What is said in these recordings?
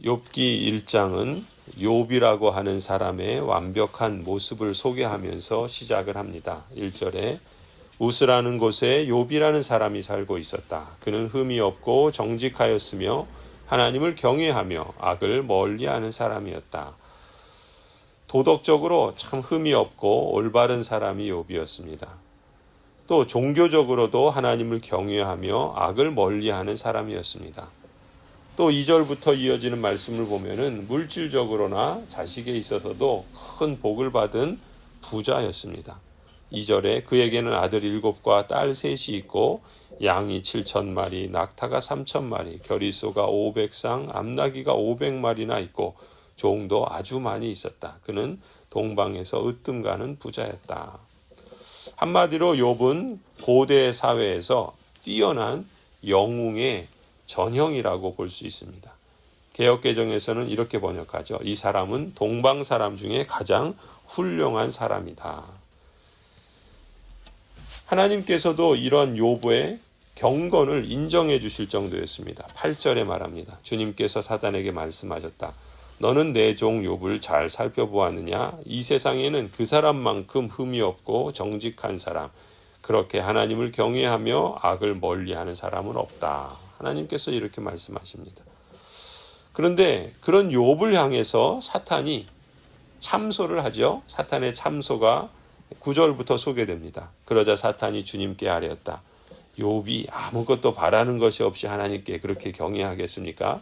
욥기 1장은 욥이라고 하는 사람의 완벽한 모습을 소개하면서 시작을 합니다. 1절에 우스라는 곳에 욥이라는 사람이 살고 있었다. 그는 흠이 없고 정직하였으며 하나님을 경외하며 악을 멀리하는 사람이었다. 도덕적으로 참 흠이 없고 올바른 사람이 욥이었습니다. 또 종교적으로도 하나님을 경외하며 악을 멀리하는 사람이었습니다. 또 2절부터 이어지는 말씀을 보면은 물질적으로나 자식에 있어서도 큰 복을 받은 부자였습니다. 2절에 그에게는 아들 7과 딸 3이 있고 양이 7,000마리, 낙타가 3,000마리, 겨리소가 500쌍, 암나귀가 500마리나 있고 종도 아주 많이 있었다. 그는 동방에서 으뜸 가는 부자였다. 한마디로 욥은 고대 사회에서 뛰어난 영웅의 전형이라고 볼 수 있습니다. 개역개정에서는 이렇게 번역하죠. 이 사람은 동방 사람 중에 가장 훌륭한 사람이다. 하나님께서도 이런 욥의 경건을 인정해 주실 정도였습니다. 8절에 말합니다. 주님께서 사단에게 말씀하셨다. 너는 내 종 욥을 잘 살펴보았느냐? 이 세상에는 그 사람만큼 흠이 없고 정직한 사람, 그렇게 하나님을 경외하며 악을 멀리하는 사람은 없다. 하나님께서 이렇게 말씀하십니다. 그런데 그런 욥을 향해서 사탄이 참소를 하죠. 사탄의 참소가 9절부터 소개됩니다. 그러자 사탄이 주님께 아뢰었다. 욥이 아무것도 바라는 것이 없이 하나님께 그렇게 경외하겠습니까?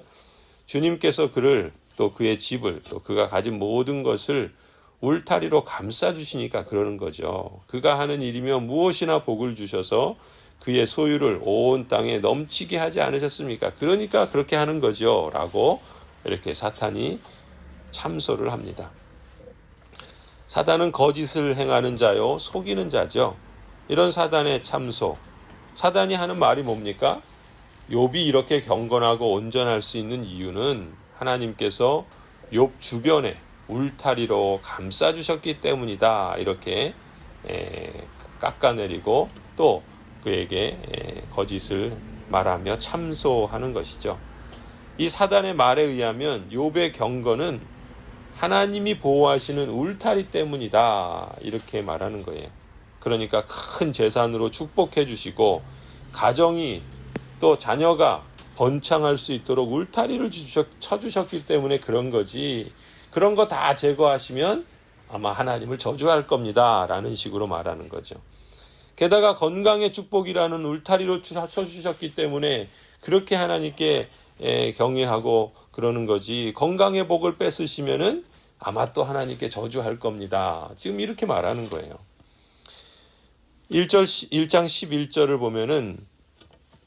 주님께서 그를 또 그의 집을 또 그가 가진 모든 것을 울타리로 감싸주시니까 그러는 거죠. 그가 하는 일이면 무엇이나 복을 주셔서 그의 소유를 온 땅에 넘치게 하지 않으셨습니까? 그러니까 그렇게 하는 거죠. 라고 이렇게 사탄이 참소를 합니다. 사단은 거짓을 행하는 자요, 속이는 자죠. 이런 사단의 참소, 사단이 하는 말이 뭡니까? 욥이 이렇게 경건하고 온전할 수 있는 이유는 하나님께서 욥 주변에 울타리로 감싸주셨기 때문이다. 이렇게 깎아내리고 또 그에게 거짓을 말하며 참소하는 것이죠. 이 사단의 말에 의하면 욥의 경건은 하나님이 보호하시는 울타리 때문이다. 이렇게 말하는 거예요. 그러니까 큰 재산으로 축복해 주시고 가정이 또 자녀가 번창할 수 있도록 울타리를 쳐주셨기 때문에 그런 거지. 그런 거 다 제거하시면 아마 하나님을 저주할 겁니다. 라는 식으로 말하는 거죠. 게다가 건강의 축복이라는 울타리로 쳐주셨기 때문에 그렇게 하나님께 경외하고 그러는 거지. 건강의 복을 뺏으시면은 아마 또 하나님께 저주할 겁니다. 지금 이렇게 말하는 거예요. 1장 11절을 보면은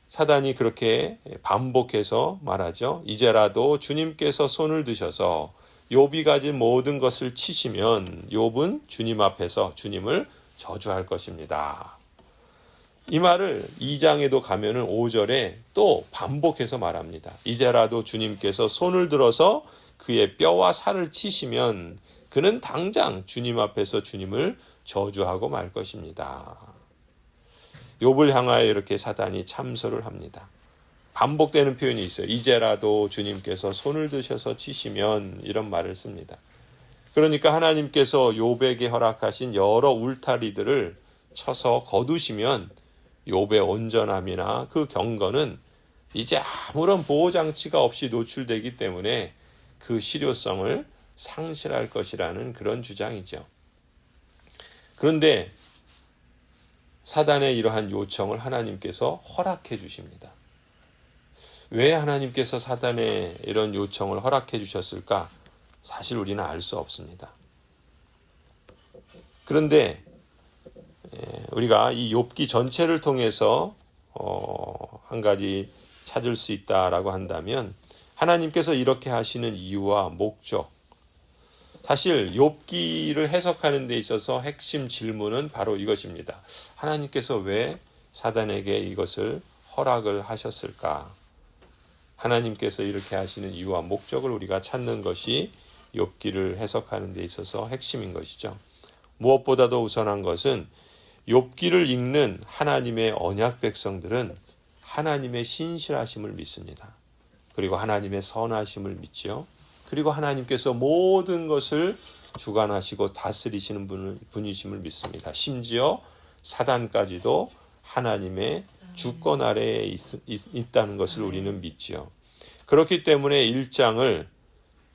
사단이 그렇게 반복해서 말하죠. 이제라도 주님께서 손을 드셔서 욥이 가진 모든 것을 치시면 욥은 주님 앞에서 주님을 저주할 것입니다. 이 말을 2장에도 가면은 5절에 또 반복해서 말합니다. 이제라도 주님께서 손을 들어서 그의 뼈와 살을 치시면 그는 당장 주님 앞에서 주님을 저주하고 말 것입니다. 욥을 향하여 이렇게 사단이 참소를 합니다. 반복되는 표현이 있어요. 이제라도 주님께서 손을 드셔서 치시면 이런 말을 씁니다. 그러니까 하나님께서 욥에게 허락하신 여러 울타리들을 쳐서 거두시면 욥의 온전함이나 그 경건은 이제 아무런 보호장치가 없이 노출되기 때문에 그 실효성을 상실할 것이라는 그런 주장이죠. 그런데 사단의 이러한 요청을 하나님께서 허락해 주십니다. 왜 하나님께서 사단의 이런 요청을 허락해 주셨을까? 사실 우리는 알 수 없습니다. 그런데 우리가 이 욥기 전체를 통해서 한 가지 찾을 수 있다라고 한다면 하나님께서 이렇게 하시는 이유와 목적, 사실 욥기를 해석하는 데 있어서 핵심 질문은 바로 이것입니다. 하나님께서 왜 사단에게 이것을 허락을 하셨을까? 하나님께서 이렇게 하시는 이유와 목적을 우리가 찾는 것이 욥기를 해석하는 데 있어서 핵심인 것이죠. 무엇보다도 우선한 것은 욥기를 읽는 하나님의 언약 백성들은 하나님의 신실하심을 믿습니다. 그리고 하나님의 선하심을 믿지요. 그리고 하나님께서 모든 것을 주관하시고 다스리시는 분이심을 믿습니다. 심지어 사단까지도 하나님의 주권 아래에 있다는 것을 우리는 믿지요. 그렇기 때문에 1장을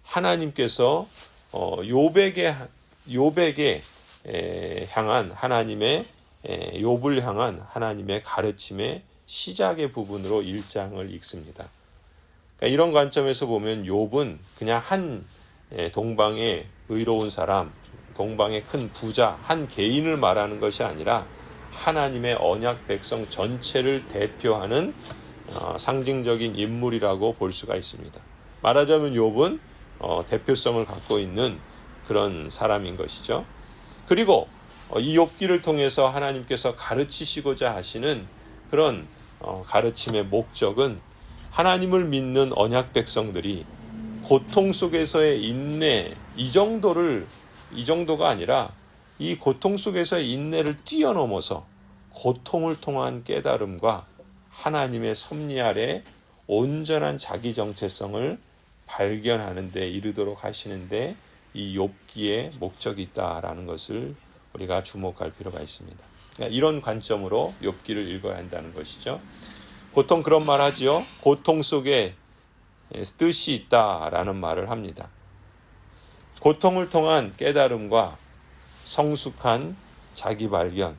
하나님께서 욥에게 향한 하나님의 욥을 향한 하나님의 가르침의 시작의 부분으로 1장을 읽습니다. 그러니까 이런 관점에서 보면 욥은 그냥 한 동방의 의로운 사람, 동방의 큰 부자, 한 개인을 말하는 것이 아니라 하나님의 언약 백성 전체를 대표하는 상징적인 인물이라고 볼 수가 있습니다. 말하자면 욥은 대표성을 갖고 있는 그런 사람인 것이죠. 그리고 이 욥기를 통해서 하나님께서 가르치시고자 하시는 그런 가르침의 목적은 하나님을 믿는 언약 백성들이 고통 속에서의 인내, 이 정도가 아니라 이 고통 속에서의 인내를 뛰어넘어서 고통을 통한 깨달음과 하나님의 섭리 아래 온전한 자기 정체성을 발견하는 데 이르도록 하시는데 이 욥기의 목적이 있다라는 것을 우리가 주목할 필요가 있습니다. 그러니까 이런 관점으로 욥기를 읽어야 한다는 것이죠. 보통 그런 말 하지요. 고통 속에 뜻이 있다라는 말을 합니다. 고통을 통한 깨달음과 성숙한 자기 발견,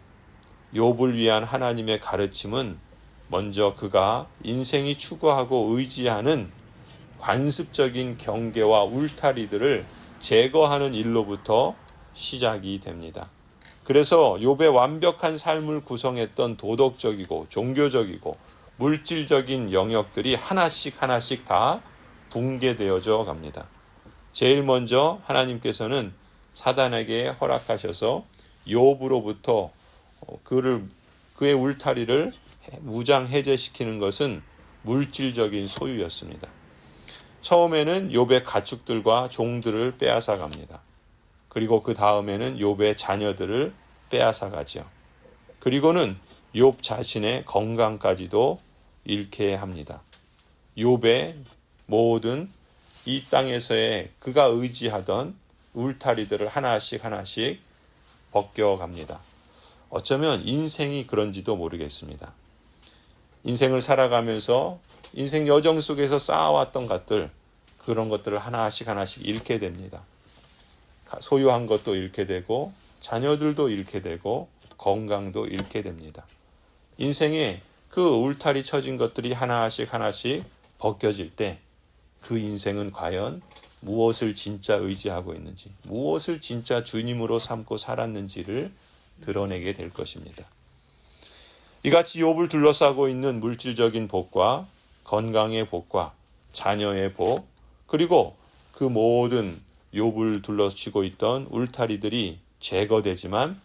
욥을 위한 하나님의 가르침은 먼저 그가 인생이 추구하고 의지하는 관습적인 경계와 울타리들을 제거하는 일로부터 시작이 됩니다. 그래서 욥의 완벽한 삶을 구성했던 도덕적이고 종교적이고 물질적인 영역들이 하나씩 다 붕괴되어져 갑니다. 제일 먼저 하나님께서는 사단에게 허락하셔서 욥으로부터 그의 울타리를 무장 해제시키는 것은 물질적인 소유였습니다. 처음에는 욥의 가축들과 종들을 빼앗아 갑니다. 그리고 그 다음에는 욥의 자녀들을 빼앗아 가죠. 그리고는 욥 자신의 건강까지도 잃게 합니다. 욥의 모든 이 땅에서의 그가 의지하던 울타리들을 하나씩 벗겨갑니다. 어쩌면 인생이 그런지도 모르겠습니다. 인생을 살아가면서 인생 여정 속에서 쌓아왔던 것들, 그런 것들을 하나씩 잃게 됩니다. 소유한 것도 잃게 되고 자녀들도 잃게 되고 건강도 잃게 됩니다. 인생에 그 울타리 쳐진 것들이 하나씩 벗겨질 때 그 인생은 과연 무엇을 진짜 의지하고 있는지, 무엇을 진짜 주님으로 삼고 살았는지를 드러내게 될 것입니다. 이같이 욥을 둘러싸고 있는 물질적인 복과 건강의 복과 자녀의 복, 그리고 그 모든 욥을 둘러치고 있던 울타리들이 제거되지만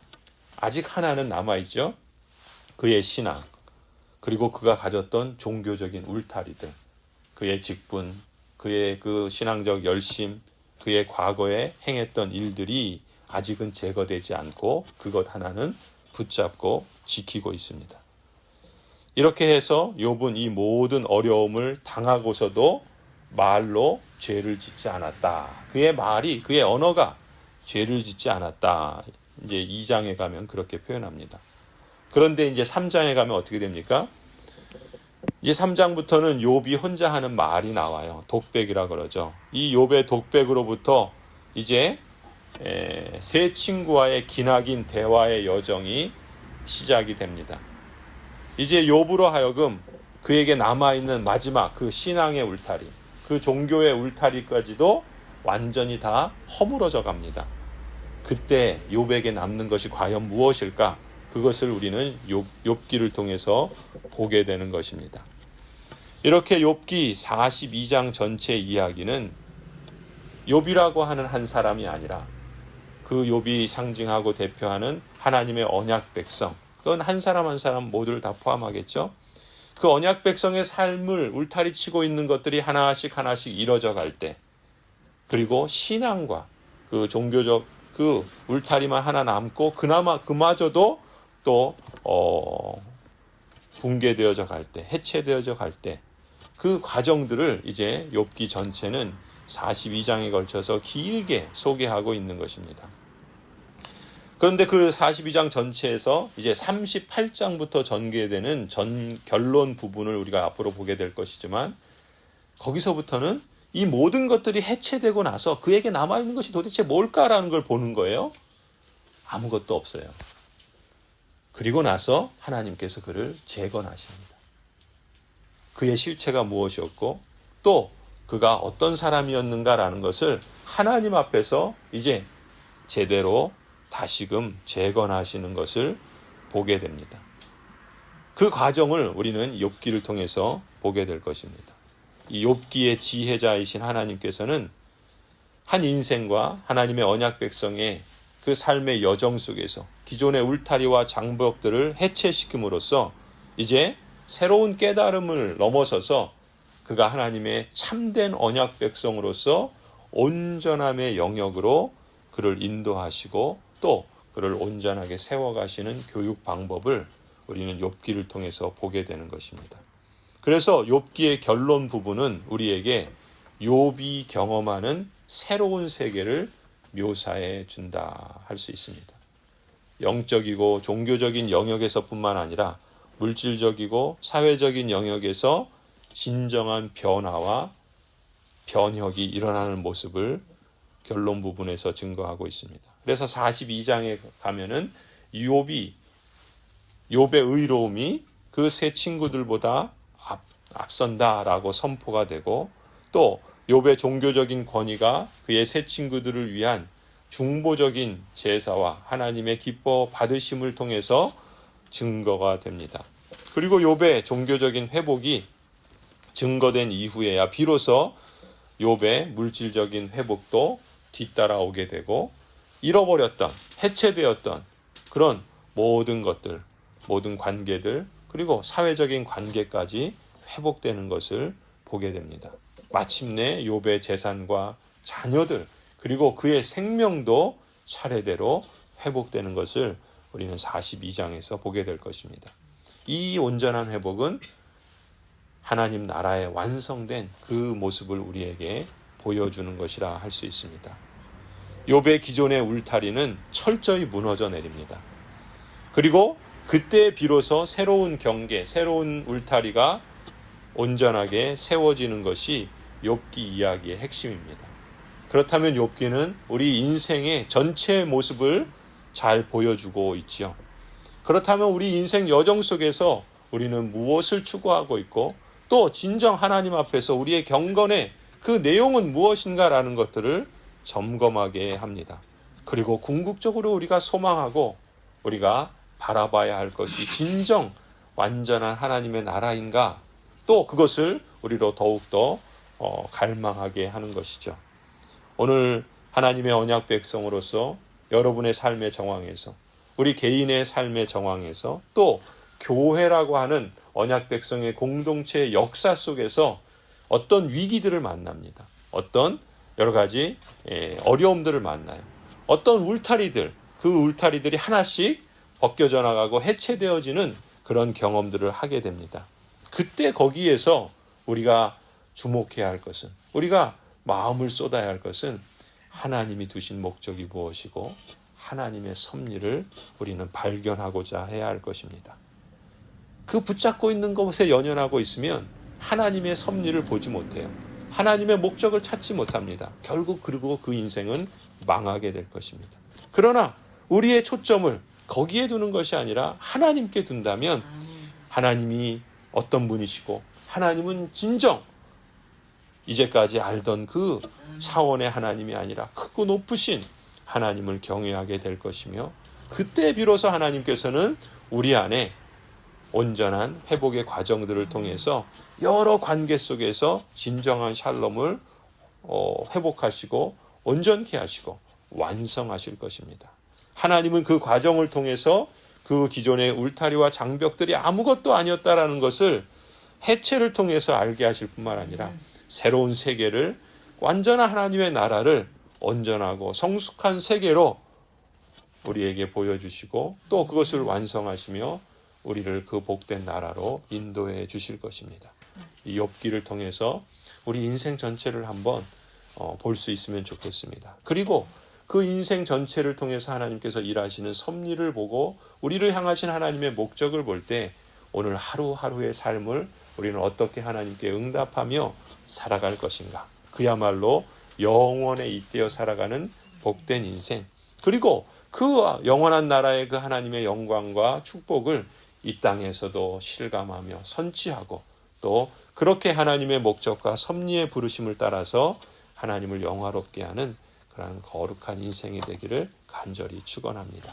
아직 하나는 남아있죠. 그의 신앙, 그리고 그가 가졌던 종교적인 울타리들, 그의 직분, 그의 그 신앙적 열심, 그의 과거에 행했던 일들이 아직은 제거되지 않고 그것 하나는 붙잡고 지키고 있습니다. 이렇게 해서 욥은 이 모든 어려움을 당하고서도 말로 죄를 짓지 않았다. 그의 언어가 죄를 짓지 않았다. 이제 2장에 가면 그렇게 표현합니다. 그런데 이제 3장에 가면 어떻게 됩니까? 이제 3장부터는 욥이 혼자 하는 말이 나와요. 독백이라 그러죠. 이 욥의 독백으로부터 이제 세 친구와의 기나긴 대화의 여정이 시작이 됩니다. 이제 욥으로 하여금 그에게 남아있는 마지막 그 신앙의 울타리, 그 종교의 울타리까지도 완전히 다 허물어져 갑니다. 그때 욥에게 남는 것이 과연 무엇일까? 그것을 우리는 욥기를 통해서 보게 되는 것입니다. 이렇게 욥기 42장 전체 이야기는 욥이라고 하는 한 사람이 아니라 그 욥이 상징하고 대표하는 하나님의 언약 백성, 그건 한 사람 모두를 다 포함하겠죠. 그 언약 백성의 삶을 울타리 치고 있는 것들이 하나씩 이뤄져 갈 때, 그리고 신앙과 그 종교적 그 울타리만 하나 남고 그나마 그마저도 또 붕괴되어져 갈 때, 해체되어져 갈 때, 그 과정들을 이제 욥기 전체는 42장에 걸쳐서 길게 소개하고 있는 것입니다. 그런데 그 42장 전체에서 이제 38장부터 전개되는 결론 부분을 우리가 앞으로 보게 될 것이지만, 거기서부터는 이 모든 것들이 해체되고 나서 그에게 남아있는 것이 도대체 뭘까라는 걸 보는 거예요. 아무것도 없어요. 그리고 나서 하나님께서 그를 재건하십니다. 그의 실체가 무엇이었고 또 그가 어떤 사람이었는가라는 것을 하나님 앞에서 이제 제대로 다시금 재건하시는 것을 보게 됩니다. 그 과정을 우리는 욥기를 통해서 보게 될 것입니다. 이 욥기의 지혜자이신 하나님께서는 한 인생과 하나님의 언약 백성의 그 삶의 여정 속에서 기존의 울타리와 장벽들을 해체시킴으로써 이제 새로운 깨달음을 넘어서서 그가 하나님의 참된 언약 백성으로서 온전함의 영역으로 그를 인도하시고 또 그를 온전하게 세워가시는 교육 방법을 우리는 욥기를 통해서 보게 되는 것입니다. 그래서 욥기의 결론 부분은 우리에게 욥이 경험하는 새로운 세계를 묘사해 준다 할 수 있습니다. 영적이고 종교적인 영역에서뿐만 아니라 물질적이고 사회적인 영역에서 진정한 변화와 변혁이 일어나는 모습을 결론 부분에서 증거하고 있습니다. 그래서 42장에 가면은 욥의 의로움이 그 세 친구들보다 앞선다라고 선포가 되고, 또 욥의 종교적인 권위가 그의 세 친구들을 위한 중보적인 제사와 하나님의 기뻐 받으심을 통해서 증거가 됩니다. 그리고 욥의 종교적인 회복이 증거된 이후에야 비로소 욥의 물질적인 회복도 뒤따라오게 되고, 잃어버렸던, 해체되었던 그런 모든 것들, 모든 관계들, 그리고 사회적인 관계까지 회복되는 것을 보게 됩니다. 마침내 욥의 재산과 자녀들, 그리고 그의 생명도 차례대로 회복되는 것을 우리는 42장에서 보게 될 것입니다. 이 온전한 회복은 하나님 나라의 완성된 그 모습을 우리에게 보여주는 것이라 할 수 있습니다. 욥의 기존의 울타리는 철저히 무너져 내립니다. 그리고 그때 비로소 새로운 경계, 새로운 울타리가 온전하게 세워지는 것이 욥기 이야기의 핵심입니다. 그렇다면 욥기는 우리 인생의 전체 모습을 잘 보여주고 있지요. 그렇다면 우리 인생 여정 속에서 우리는 무엇을 추구하고 있고 또 진정 하나님 앞에서 우리의 경건의 그 내용은 무엇인가라는 것들을 점검하게 합니다. 그리고 궁극적으로 우리가 소망하고 우리가 바라봐야 할 것이 진정 완전한 하나님의 나라인가, 또 그것을 우리로 더욱더 갈망하게 하는 것이죠. 오늘 하나님의 언약 백성으로서 여러분의 삶의 정황에서, 우리 개인의 삶의 정황에서, 또 교회라고 하는 언약 백성의 공동체의 역사 속에서 어떤 위기들을 만납니다. 어떤 여러 가지 어려움들을 만나요. 어떤 울타리들, 그 울타리들이 하나씩 벗겨져 나가고 해체되어지는 그런 경험들을 하게 됩니다. 그때 거기에서 우리가 주목해야 할 것은, 우리가 마음을 쏟아야 할 것은 하나님이 두신 목적이 무엇이고 하나님의 섭리를 우리는 발견하고자 해야 할 것입니다. 그 붙잡고 있는 것에 연연하고 있으면 하나님의 섭리를 보지 못해요. 하나님의 목적을 찾지 못합니다. 결국 그리고 그 인생은 망하게 될 것입니다. 그러나 우리의 초점을 거기에 두는 것이 아니라 하나님께 둔다면 하나님이 어떤 분이시고 하나님은 진정 이제까지 알던 그 차원의 하나님이 아니라 크고 높으신 하나님을 경외하게 될 것이며, 그때 비로소 하나님께서는 우리 안에 온전한 회복의 과정들을 통해서 여러 관계 속에서 진정한 샬롬을 회복하시고 온전케 하시고 완성하실 것입니다. 하나님은 그 과정을 통해서 그 기존의 울타리와 장벽들이 아무것도 아니었다라는 것을 해체를 통해서 알게 하실 뿐만 아니라 새로운 세계를, 완전한 하나님의 나라를 온전하고 성숙한 세계로 우리에게 보여주시고 또 그것을 완성하시며 우리를 그 복된 나라로 인도해 주실 것입니다. 이 욥기를 통해서 우리 인생 전체를 한번 볼 수 있으면 좋겠습니다. 그리고 그 인생 전체를 통해서 하나님께서 일하시는 섭리를 보고 우리를 향하신 하나님의 목적을 볼 때 오늘 하루하루의 삶을 우리는 어떻게 하나님께 응답하며 살아갈 것인가. 그야말로 영원에 잇대어 살아가는 복된 인생. 그리고 그 영원한 나라의 그 하나님의 영광과 축복을 이 땅에서도 실감하며 선취하고 또 그렇게 하나님의 목적과 섭리의 부르심을 따라서 하나님을 영화롭게 하는 그런 거룩한 인생이 되기를 간절히 축원합니다.